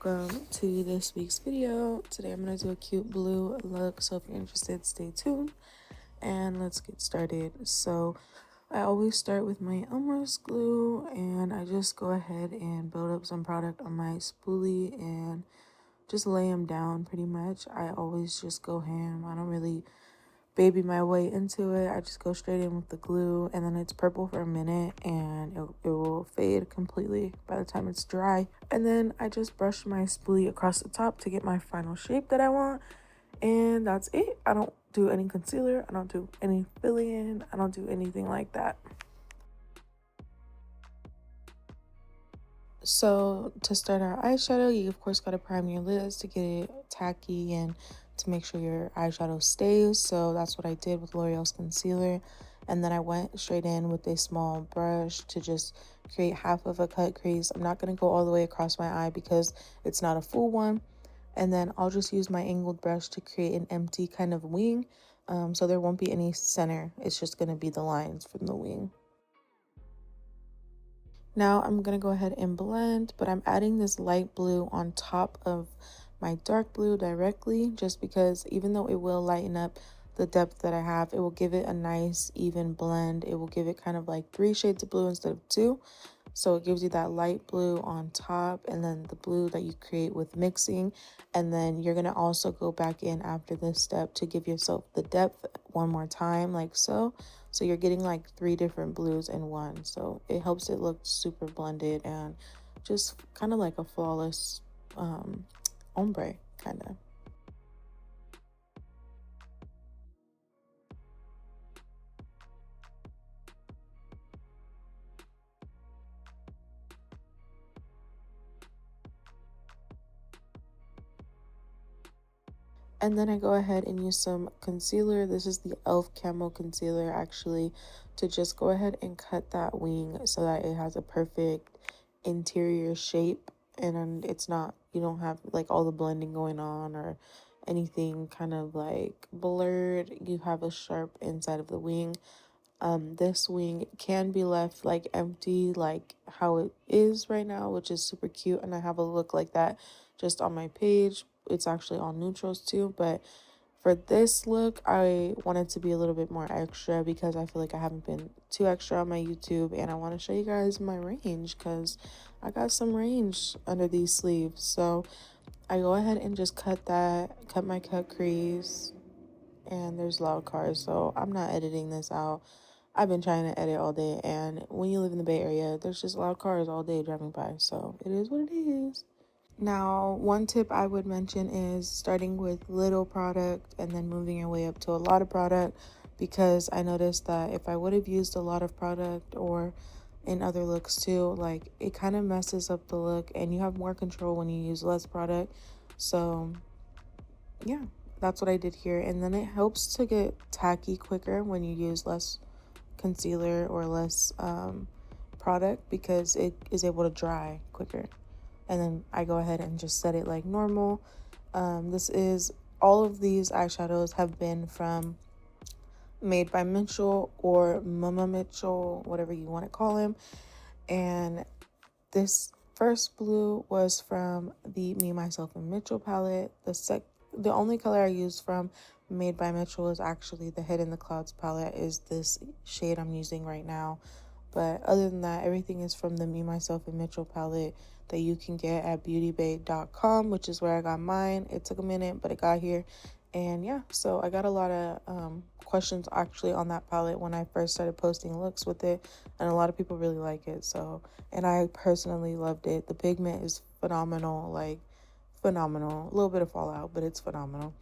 welcome to this week's video. Today I'm going to do a cute blue look, so if you're interested, stay tuned and let's get started. So I always start with my Elmer's glue, and I just go ahead and build up some product on my spoolie and just lay them down pretty much. I always just go ham. I don't really baby my way into it. I just go straight in with the glue, and then it's purple for a minute and it will fade completely by the time it's dry. And then I just brush my spoolie across the top to get my final shape that I want, and that's it. I don't do any concealer, I don't do any fill-in, I don't do anything like that. So to start our eyeshadow, you of course got to prime your lids to get it tacky and to make sure your eyeshadow stays. So that's what I did with L'Oreal's concealer. And then I went straight in with a small brush to just create half of a cut crease. I'm not going to go all the way across my eye because it's not a full one. And then I'll just use my angled brush to create an empty kind of wing. So there won't be any center. It's just going to be the lines from the wing. Now I'm going to go ahead and blend, but I'm adding this light blue on top of my dark blue directly, just because even though it will lighten up the depth that I have, it will give it a nice even blend. It will give it kind of like 3 shades of blue instead of 2. So it gives you that light blue on top, and then the blue that you create with mixing. And then you're going to also go back in after this step to give yourself the depth one more time, like so. So you're getting like 3 different blues in one. So it helps it look super blended and just kind of like a flawless ombre kind of. And then I go ahead and use some concealer. This is the e.l.f. Camo Concealer, actually, to just go ahead and cut that wing so that it has a perfect interior shape. And it's not, you don't have like all the blending going on or anything kind of like blurred. You have a sharp inside of the wing. This wing can be left like empty, like how it is right now, which is super cute. And I have a look like that just on my page. It's actually all neutrals too, but for this look I wanted to be a little bit more extra because I feel like I haven't been too extra on my YouTube, and I want to show you guys my range because I got some range under these sleeves. So I go ahead and just cut my cut crease, and there's loud cars, so I'm not editing this out. I've been trying to edit all day, and when you live in the Bay Area, there's just loud cars all day driving by, so it is what it is. Now, one tip I would mention is starting with little product and then moving your way up to a lot of product, because I noticed that if I would have used a lot of product or in other looks too, like it kind of messes up the look, and you have more control when you use less product. So yeah, that's what I did here. And then it helps to get tacky quicker when you use less concealer or less product, because it is able to dry quicker. And then I go ahead and just set it like normal. This is all of these eyeshadows have been from Made by Mitchell or Mama Mitchell, whatever you want to call him. And this first blue was from the Me, Myself, and Mitchell palette. The only color I used from Made by Mitchell is actually the Head in the Clouds palette, is this shade I'm using right now. But other than that, everything is from the Me, Myself, and Mitchell palette that you can get at beautybae.com, which is where I got mine. It took a minute, but it got here. And yeah, so I got a lot of questions actually on that palette when I first started posting looks with it, and a lot of people really like it. So, and I personally loved it. The pigment is phenomenal, like phenomenal. A little bit of fallout, but it's phenomenal.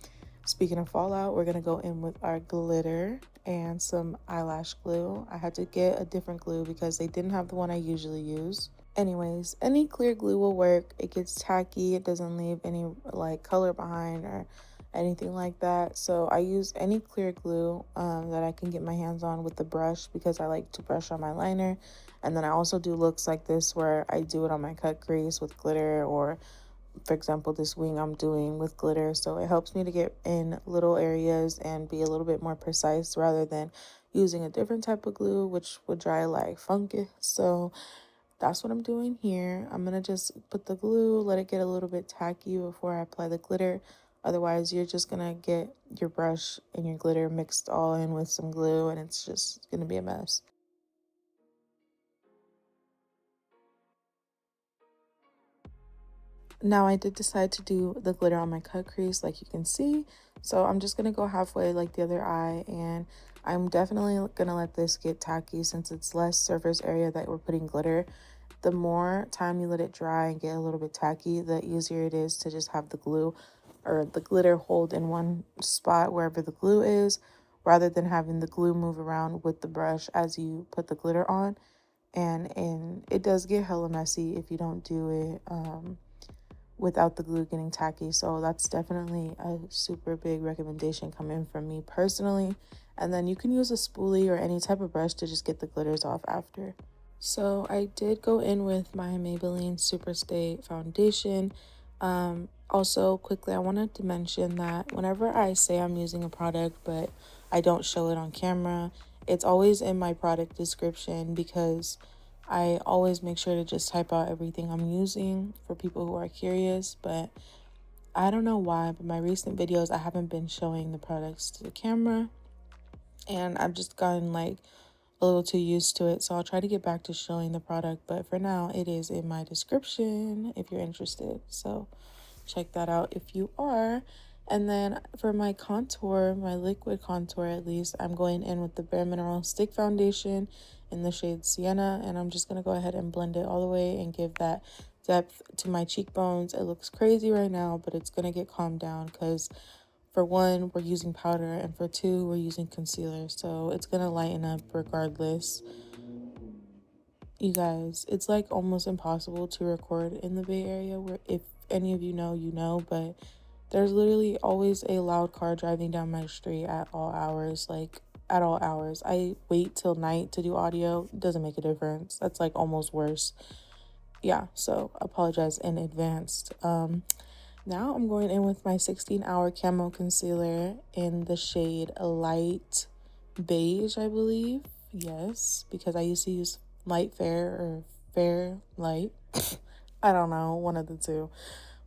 Speaking of fallout, we're gonna go in with our glitter and some eyelash glue. I had to get a different glue because they didn't have the one I usually use. Anyways, any clear glue will work. It gets tacky, it doesn't leave any like color behind or anything like that. So I use any clear glue that I can get my hands on with the brush, because I like to brush on my liner. And then I also do looks like this where I do it on my cut crease with glitter, or for example, this wing I'm doing with glitter. So it helps me to get in little areas and be a little bit more precise rather than using a different type of glue, which would dry like funky. So that's what I'm doing here. I'm gonna just put the glue, let it get a little bit tacky before I apply the glitter. Otherwise, you're just gonna get your brush and your glitter mixed all in with some glue, and it's just gonna be a mess. Now I did decide to do the glitter on my cut crease, like you can see. So I'm just gonna go halfway like the other eye, and I'm definitely gonna let this get tacky since it's less surface area that we're putting glitter. The more time you let it dry and get a little bit tacky, the easier it is to just have the glue or the glitter hold in one spot wherever the glue is, rather than having the glue move around with the brush as you put the glitter on. And it does get hella messy if you don't do it without the glue getting tacky. So that's definitely a super big recommendation coming from me personally. And then you can use a spoolie or any type of brush to just get the glitters off after. So I did go in with my Maybelline Superstay foundation. Also, quickly, I wanted to mention that whenever I say I'm using a product, but I don't show it on camera, it's always in my product description because I always make sure to just type out everything I'm using for people who are curious. But I don't know why, but my recent videos, I haven't been showing the products to the camera, and I've just gotten like a little too used to it. So I'll try to get back to showing the product, but for now it is in my description if you're interested. So check that out if you are. And then for my contour, my liquid contour at least, I'm going in with the Bare Mineral Stick Foundation in the shade Sienna, and I'm just going to go ahead and blend it all the way and give that depth to my cheekbones. It looks crazy right now, but it's going to get calmed down because for one, we're using powder, and for two, we're using concealer. So it's going to lighten up regardless. You guys, it's like almost impossible to record in the Bay Area, where if any of you know, you know, but there's literally always a loud car driving down my street at all hours, like at all hours. I wait till night to do audio. It doesn't make a difference. That's like almost worse. Yeah, so apologize in advance. Now I'm going in with my 16-hour camo concealer in the shade Light Beige, I believe. Yes, because I used to use Light Fair or Fair Light. I don't know, one of the two.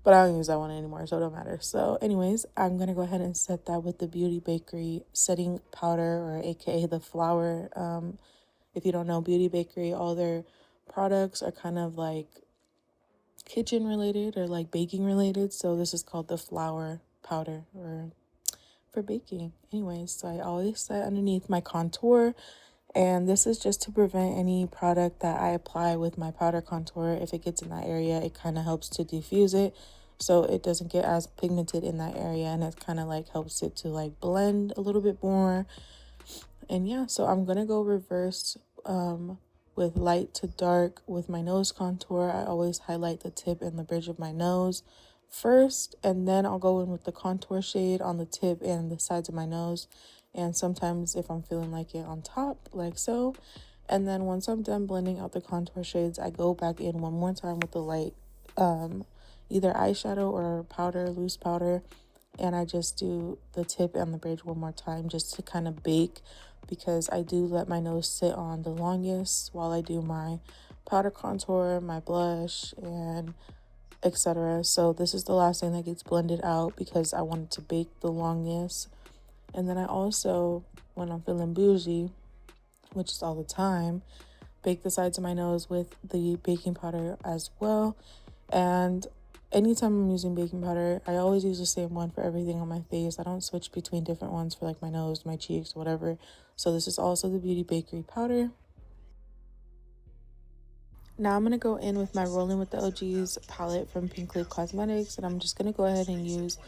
But I don't use that one anymore, so it don't matter. So anyways, I'm going to go ahead and set that with the Beauty Bakery setting powder, or aka the flower. If you don't know Beauty Bakery, all their products are kind of like kitchen related or like baking related. So this is called the flour powder or for baking. Anyways, so I always set underneath my contour, and this is just to prevent any product that I apply with my powder contour. If it gets in that area, it kind of helps to diffuse it so it doesn't get as pigmented in that area, and it kind of like helps it to like blend a little bit more. And yeah, so I'm gonna go reverse with light to dark with my nose contour. I always highlight the tip and the bridge of my nose first, and then I'll go in with the contour shade on the tip and the sides of my nose, and sometimes if I'm feeling like it, on top, like so. And then once I'm done blending out the contour shades, I go back in one more time with the light, either eyeshadow or powder, loose powder, and I just do the tip and the bridge one more time just to kind of bake, because I do let my nose sit on the longest while I do my powder contour, my blush, and etc. So this is the last thing that gets blended out because I wanted to bake the longest. And then I also, when I'm feeling bougie, which is all the time, bake the sides of my nose with the baking powder as well. And anytime I'm using baking powder, I always use the same one for everything on my face. I don't switch between different ones for like my nose, my cheeks, whatever. So this is also the Beauty Bakery powder. Now I'm going to go in with my Rolling with the OGs palette from Pink Lip Cosmetics, and I'm just going to go ahead and use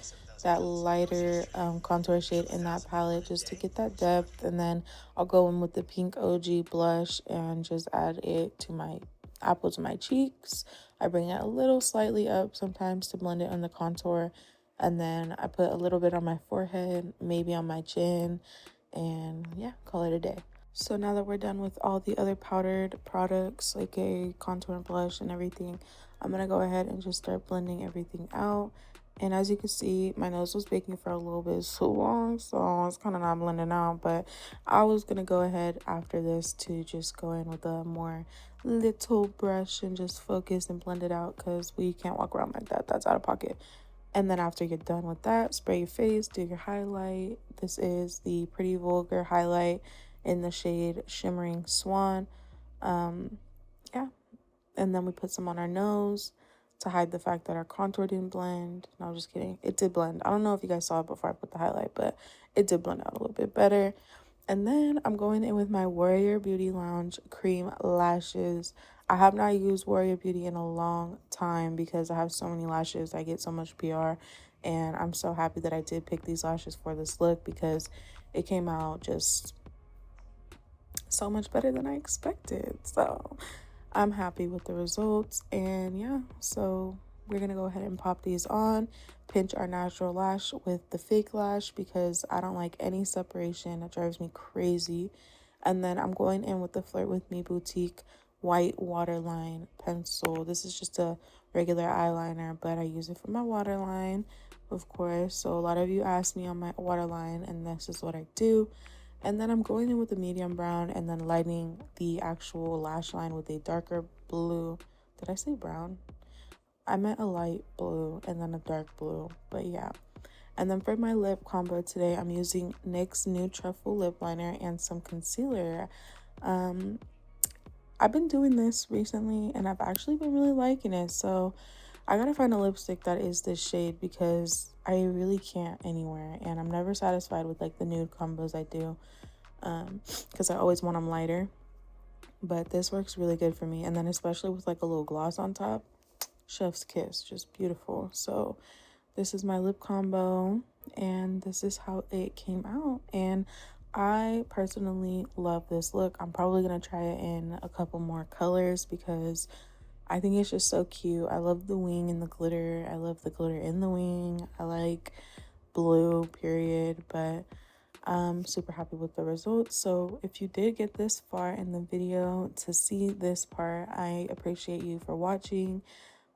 that lighter contour shade in that palette just to get that depth. And then I'll go in with the Pink OG blush and just add it to my apples of my cheeks. I bring it a little slightly up sometimes to blend it on the contour. And then I put a little bit on my forehead, maybe on my chin, and yeah, call it a day. So now that we're done with all the other powdered products, like a contour and blush and everything, I'm going to go ahead and just start blending everything out. And as you can see, my nose was baking for a little bit too long, so it's kind of not blending out. But I was going to go ahead after this to just go in with a more little brush and just focus and blend it out, because we can't walk around like that. That's out of pocket. And then after you're done with that, spray your face, do your highlight. This is the Pretty Vulgar highlight in the shade Shimmering Swan. Yeah, and then we put some on our nose to hide the fact that our contour didn't blend. No, just kidding. It did blend. I don't know if you guys saw it before I put the highlight, but it did blend out a little bit better. And then I'm going in with my Warrior Beauty Lounge cream lashes. I have not used Warrior Beauty in a long time because I have so many lashes. I get so much PR, and I'm so happy that I did pick these lashes for this look because it came out just so much better than I expected. So I'm happy with the results. And yeah, so we're gonna go ahead and pop these on, pinch our natural lash with the fake lash because I don't like any separation. It drives me crazy. And then I'm going in with the Flirt With Me Boutique white waterline pencil. This is just a regular eyeliner, but I use it for my waterline, of course. So a lot of you asked me on my waterline, and this is what I do. And then I'm going in with a medium brown and then lighting the actual lash line with a darker blue. Did I say brown? I meant a light blue and then a dark blue, but yeah. And then for my lip combo today, I'm using NYX's Nude Truffle lip liner and some concealer. I've been doing this recently and I've actually been really liking it. So I gotta find a lipstick that is this shade because I really can't anywhere. And I'm never satisfied with like the nude combos I do, because I always want them lighter. But this works really good for me. And then especially with like a little gloss on top, chef's kiss, just beautiful. So this is my lip combo and this is how it came out. And I personally love this look. I'm probably gonna try it in a couple more colors because I think it's just so cute. I love the wing and the glitter. I love the glitter in the wing. I like blue, period. But I'm super happy with the results. So if you did get this far in the video to see this part, I appreciate you for watching.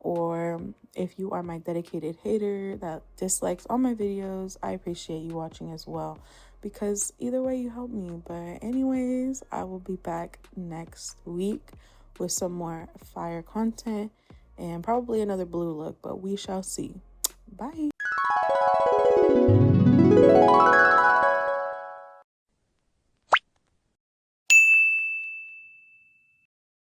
Or if you are my dedicated hater that dislikes all my videos, I appreciate you watching as well, because either way you help me. But anyways, I will be back next week with some more fire content and probably another blue look, but we shall see. Bye.